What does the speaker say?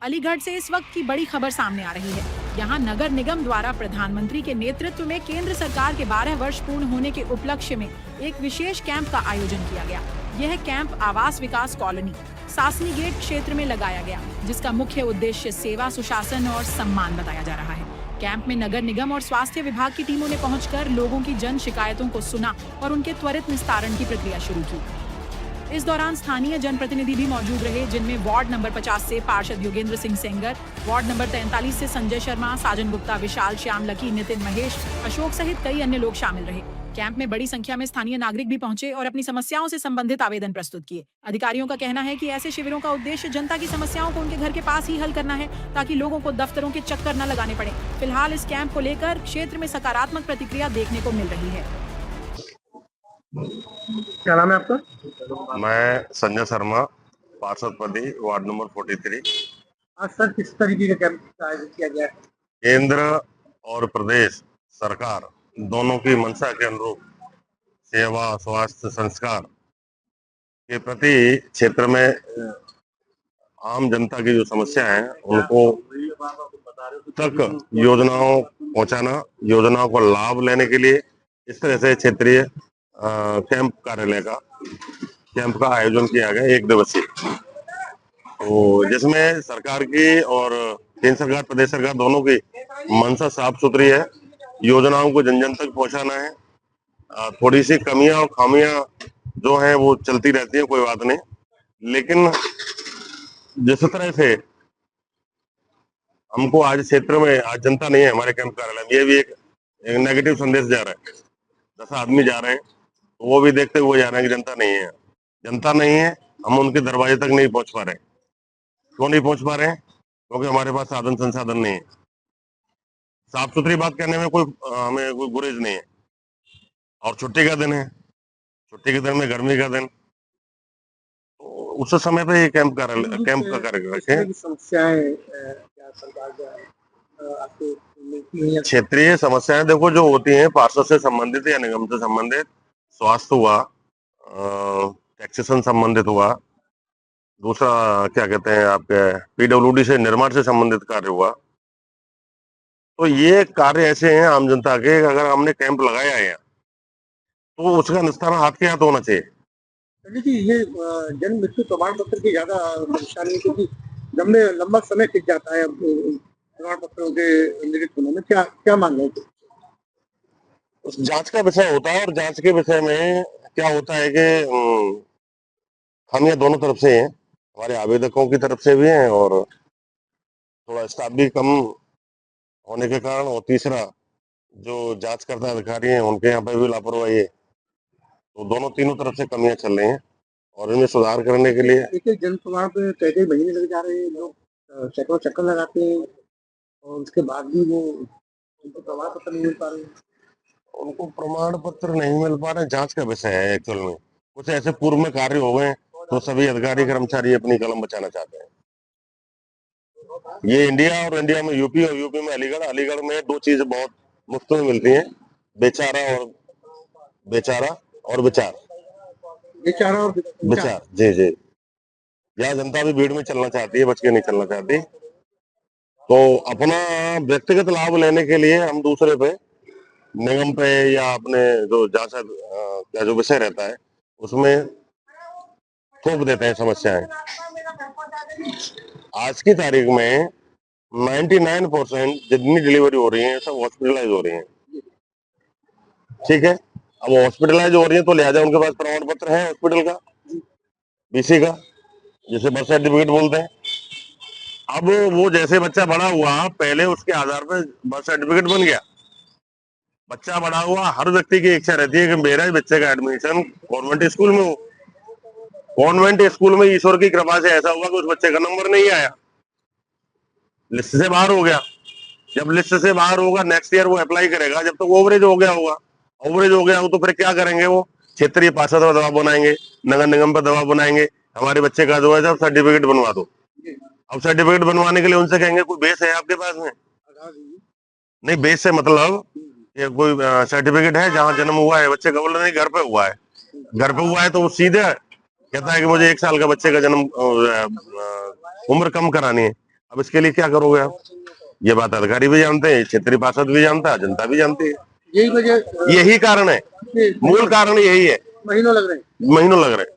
अलीगढ़ से इस वक्त की बड़ी खबर सामने आ रही है। यहाँ नगर निगम द्वारा प्रधानमंत्री के नेतृत्व में केंद्र सरकार के 12 वर्ष पूर्ण होने के उपलक्ष्य में एक विशेष कैंप का आयोजन किया गया। यह कैंप आवास विकास कॉलोनी सासनी गेट क्षेत्र में लगाया गया, जिसका मुख्य उद्देश्य सेवा, सुशासन और सम्मान बताया जा रहा है। कैंप में नगर निगम और स्वास्थ्य विभाग की टीमों ने पहुंचकर लोगों की जन शिकायतों को सुना और उनके त्वरित निस्तारण की प्रक्रिया शुरू की। इस दौरान स्थानीय जनप्रतिनिधि भी मौजूद रहे, जिनमें वार्ड नंबर 50 से पार्षद योगेंद्र सिंह सेंगर, वार्ड नंबर 43 से संजय शर्मा, साजन गुप्ता, विशाल, श्याम लकी, नितिन, महेश, अशोक सहित कई अन्य लोग शामिल रहे। कैंप में बड़ी संख्या में स्थानीय नागरिक भी पहुंचे और अपनी समस्याओं से संबंधित आवेदन प्रस्तुत किए। अधिकारियों का कहना है कि ऐसे शिविरों का उद्देश्य जनता की समस्याओं को उनके घर के पास ही हल करना है, ताकि लोगों को दफ्तरों के चक्कर न लगाने पड़े। फिलहाल इस कैंप को लेकर क्षेत्र में सकारात्मक प्रतिक्रिया देखने को मिल रही है। क्या नाम है आपका? मैं संजय शर्मा, पार्षद पदी, वार्ड नंबर 43। आज सर किस तरीके का कैंप का आयोजन किया गया है? केंद्र और प्रदेश सरकार दोनों की मंशा के अनुरूप सेवा, स्वास्थ्य, संस्कार के प्रति क्षेत्र में आम जनता की जो समस्या है उनको तक योजनाओं पहुंचाना, योजनाओं को लाभ लेने के लिए इस तरह से क्षेत्रीय कैंप कार्यालय का कैंप का आयोजन किया गया, 1 दिवसीय। तो जिसमें सरकार की और केंद्र सरकार, प्रदेश सरकार दोनों की मंशा साफ सुथरी है, योजनाओं को जन जन तक पहुंचाना है। थोड़ी सी कमियां और खामियां जो हैं वो चलती रहती हैं, कोई बात नहीं, लेकिन जिस तरह से हमको आज क्षेत्र में आज जनता नहीं है हमारे कैंप कार्यालय में, ये भी एक नेगेटिव संदेश जा रहा है। 10 आदमी जा रहे हैं तो वो भी देखते हुए जा रहे हैं कि जनता नहीं है। जनता नहीं है, हम उनके दरवाजे तक नहीं पहुंच पा रहे। क्यों नहीं पहुंच पा रहे हैं? क्योंकि हमारे पास साधन संसाधन नहीं है। साफ सुथरी बात कहने में हमें कोई गुरेज नहीं है। और छुट्टी का दिन है, छुट्टी के दिन में, गर्मी का दिन, तो उस समय पे ये कैंप का कार्यक्रम रखे। समस्याएं क्या सरकार आपको मिलती हैं? क्षेत्रीय समस्याएं देखो जो होती हैं, पार्षद से संबंधित या निगम से संबंधित, स्वास्थ्य हुआ, टैक्सेशन संबंधित हुआ, दूसरा क्या कहते हैं आपके पीडब्ल्यूडी से, निर्माण से संबंधित कार्य हुआ। तो ये कार्य ऐसे हैं आम जनता के, अगर हमने कैंप लगाया है तो उसका निस्तारण हाथ के हाथ होना चाहिए। जी, ये जन्म मृत्यु प्रमाण पत्र की ज्यादा परेशानी है, क्योंकि लंबा समय टिक जाता है प्रमाण पत्रों के निरस्त होने में। क्या मानना है? उस जांच का विषय होता है, और जांच के विषय में क्या होता है कि खामियां दोनों तरफ से हैं, हमारे आवेदकों की तरफ से भी हैं और थोड़ा स्टाफ भी कम होने के कारण, और तीसरा जो जांचकर्ता अधिकारी हैं उनके यहाँ पे भी लापरवाही है। तो दोनों तीनों तरफ से कमियां चल रही हैं और इनमें सुधार करने के लिए देखिए, जन प्रमाण पे कई महीने लग जा रहे हैं, लोग सैकड़ों चक्कर लगाते हैं और उसके बाद भी वो उनको प्रमाण पत्र नहीं मिल पा रहे। उनको प्रमाण पत्र नहीं मिल पा रहे, जांच का विषय है एक्चुअल में। कुछ ऐसे पूर्व में कार्य हो गए तो सभी अधिकारी कर्मचारी अपनी कलम बचाना चाहते हैं। ये इंडिया और इंडिया में यूपी, और यूपी में अलीगढ़। अलीगढ़ में 2 चीजें बहुत मुफ्त में मिलती हैं, बेचारा और विचार। जी जी। यहाँ जनता भी भीड़ में चलना चाहती है, बच के नहीं चलना चाहती। तो अपना व्यक्तिगत लाभ लेने के लिए हम दूसरे पे, निगम पे, या अपने जो जांच का जो विषय रहता है उसमें थोप देते हैं समस्याएं। आज की तारीख में 99% जितनी डिलीवरी हो रही है सब हॉस्पिटलाइज हो रही है। ठीक है, अब हॉस्पिटलाइज हो रही है तो लिहाजा उनके पास प्रमाण पत्र है हॉस्पिटल का, बीसी का, जिसे बर्थ सर्टिफिकेट बोलते हैं। अब वो जैसे बच्चा बड़ा हुआ, पहले उसके आधार पर बर्थ सर्टिफिकेट बन गया, बच्चा बड़ा हुआ, हर व्यक्ति की इच्छा रहती है कि मेरा बच्चे का एडमिशन कॉन्वेंट स्कूल में हो। कॉन्वेंट स्कूल में ईश्वर की कृपा से ऐसा हुआ कि उस बच्चे का नंबर नहीं आया, लिस्ट से बाहर हो गया। जब लिस्ट से बाहर होगा, नेक्स्ट ईयर वो अप्लाई करेगा, जब तक तो ओवरेज हो गया होगा। ओवरेज हो गया हो तो फिर क्या करेंगे? वो क्षेत्रीय पार्षद पर दबाव बनाएंगे, नगर निगम पर दबाव बनाएंगे, हमारे बच्चे का जो है जब सर्टिफिकेट बनवा दो। अब सर्टिफिकेट बनवाने के लिए उनसे कहेंगे कोई बेस है आपके पास में? नहीं, बेस से मतलब ये कोई सर्टिफिकेट है जहाँ जन्म हुआ है बच्चे का? बोला नहीं, घर पे हुआ है। घर पे हुआ है तो वो सीधे कहता है कि मुझे 1 साल का बच्चे का जन्म उम्र कम करानी है। अब इसके लिए क्या करोगे आप? ये बात अधिकारी भी जानते हैं, क्षेत्रीय पार्षद भी जानता है, जनता भी जानती है। यही वजह यही कारण है, मूल कारण यही है। महीनों लग रहे हैं। महीनों लग रहे हैं।